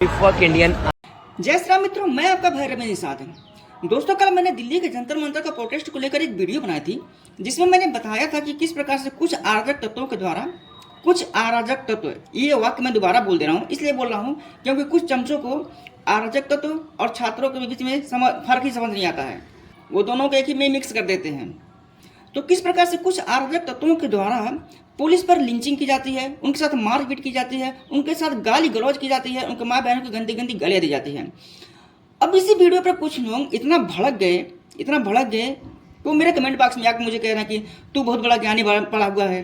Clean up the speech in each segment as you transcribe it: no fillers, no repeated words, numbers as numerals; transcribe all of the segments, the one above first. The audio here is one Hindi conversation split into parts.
Fuck Indian. जय श्री राम मित्रों, मैं आपका भाई रमेश निषाद हूं। दोस्तों, कल मैंने दिल्ली के जंतर मंतर का प्रोटेस्ट को लेकर एक वीडियो बनाई थी, जिसमें मैंने बताया था कि किस प्रकार से कुछ अराजक तत्वों के द्वारा कुछ अराजक तत्व, ये वाक्य मैं दोबारा बोल दे रहा हूँ, इसलिए बोल रहा हूँ क्योंकि कुछ चमचों को अराजक तत्व और छात्रों के बीच में फर्क ही समझ नहीं आता है। वो दोनों को एक ही में मिक्स कर देते हैं। तो किस प्रकार से कुछ अराजक तत्वों के द्वारा पुलिस पर लिंचिंग की जाती है, उनके साथ मारपीट की जाती है, उनके साथ गाली गलौज की जाती है, उनके माँ बहनों की गंदी गंदी गालियाँ दी जाती हैं। अब इसी वीडियो पर कुछ लोग इतना भड़क गए तो मेरे कमेंट बॉक्स में आकर मुझे कह रहे हैं कि तू बहुत बड़ा ज्ञानी पढ़ा हुआ है,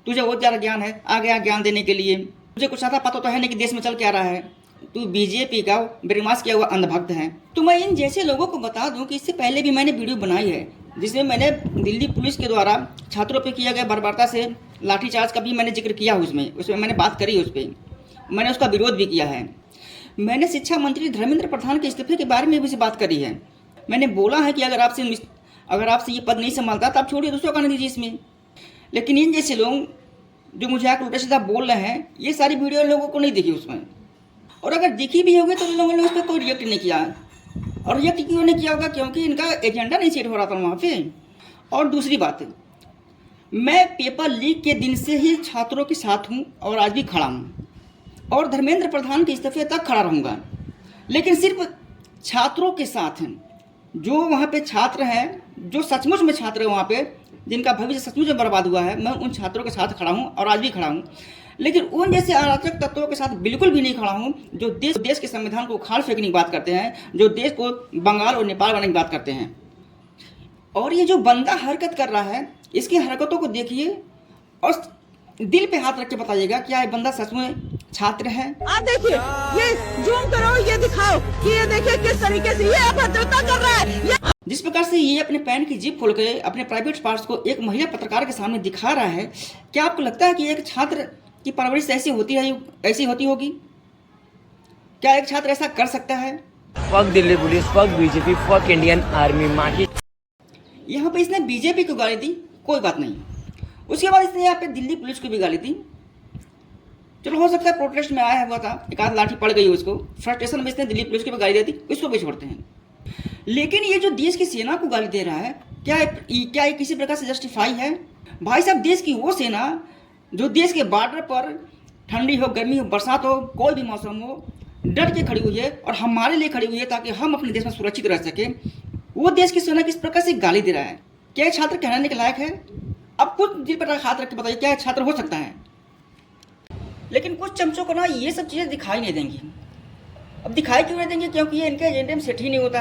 तुझे बहुत ज़्यादा ज्ञान है, आ गया ज्ञान देने के लिए, तुझे कुछ आता पता तो है नहीं कि देश में चल क्या रहा है, तू बीजेपी का ब्रह्मास्त्र किया हुआ अंधभक्त है। तो मैं इन जैसे लोगों को बता दूं कि इससे पहले भी मैंने वीडियो बनाई है, जिसमें मैंने दिल्ली पुलिस के द्वारा छात्रों पर किया गया बर्बरता से लाठीचार्ज का भी मैंने जिक्र किया। उसमें मैंने बात करी, उस पर मैंने उसका विरोध भी किया है। मैंने शिक्षा मंत्री धर्मेंद्र प्रधान के इस्तीफे के बारे में भी बात करी है। मैंने बोला है कि अगर आपसे ये पद नहीं संभालता तो आप छोड़िए, दूसरों का नहीं दीजिए इसमें। लेकिन इन जैसे लोग जो मुझे आकर उल्टा सीधा बोल रहे हैं, ये सारी वीडियो लोगों को नहीं दिखी उसमें, और अगर दिखी भी होगी तो लोगों ने उस पर कोई रिएक्ट नहीं किया। और रिएक्ट क्यों नहीं किया होगा? क्योंकि इनका एजेंडा नहीं सेट हो रहा था वहाँ पे। और दूसरी बात है, मैं पेपर लीक के दिन से ही छात्रों के साथ हूँ और आज भी खड़ा हूँ, और धर्मेंद्र प्रधान के इस्तीफे तक खड़ा रहूँगा। लेकिन सिर्फ छात्रों के साथ हैं, जो वहाँ पे छात्र हैं, जो सचमुच में छात्र हैं वहाँ पे, जिनका भविष्य सचमुच में बर्बाद हुआ है, मैं उन छात्रों के साथ खड़ा हूँ और आज भी खड़ा हूँ। लेकिन उन जैसे अराजक तत्वों के साथ बिल्कुल भी नहीं खड़ा हूँ जो देश के संविधान को उखाड़ फेंकने की बात करते हैं, जो देश को बंगाल और नेपाल बनाने की बात करते हैं। और ये जो बंदा हरकत कर रहा है, इसकी हरकतों को देखिए और दिल पे हाथ रख के बताइएगा, क्या ये बंदा सच में छात्र है? देखिए, ये जूम करो, ये दिखाओ कि ये देखिए किस तरीके से ये अभद्रता कर रहा है। जिस प्रकार से ये अपने पैंट की जिप खोल के अपने प्राइवेट पार्ट्स को एक महिला पत्रकार के सामने दिखा रहा है, क्या आपको लगता है कि एक छात्र की परवरिश ऐसी होती होगी? क्या एक छात्र ऐसा कर सकता है? Fuck Delhi police, fuck BJP, fuck Indian army. माँ की यहाँ पे इसने बीजेपी को गाली दी, कोई बात नहीं। उसके बाद इसने यहाँ पे दिल्ली पुलिस को भी गाली दी। चलो, हो सकता है प्रोटेस्ट में आया हुआ था, एक आध लाठी पड़ गई उसको, फ्रस्ट्रेशन में इसने दिल्ली पुलिस को भी गाली दे दी, इसको भी छोड़ते हैं। लेकिन ये जो देश की सेना को गाली दे रहा है, क्या ये किसी प्रकार से जस्टिफाई है? भाई साहब, देश की वो सेना जो देश के बॉर्डर पर ठंडी हो, गर्मी हो, बरसात हो, कोई भी मौसम हो, डट के खड़ी हुई है और हमारे लिए खड़ी हुई है ताकि हम अपने देश में सुरक्षित रह सके, वो देश की सेना किस प्रकार से गाली दे रहा है? क्या छात्र कहलाने के लायक है? अब कुछ दिल पर हाथ रख के बताइए, क्या छात्र हो सकता है? लेकिन कुछ चमचों को ना ये सब चीज़ें दिखाई नहीं देंगी। अब दिखाई क्यों नहीं देंगे? क्योंकि ये इनके एजेंडे में सेट ही नहीं होता है।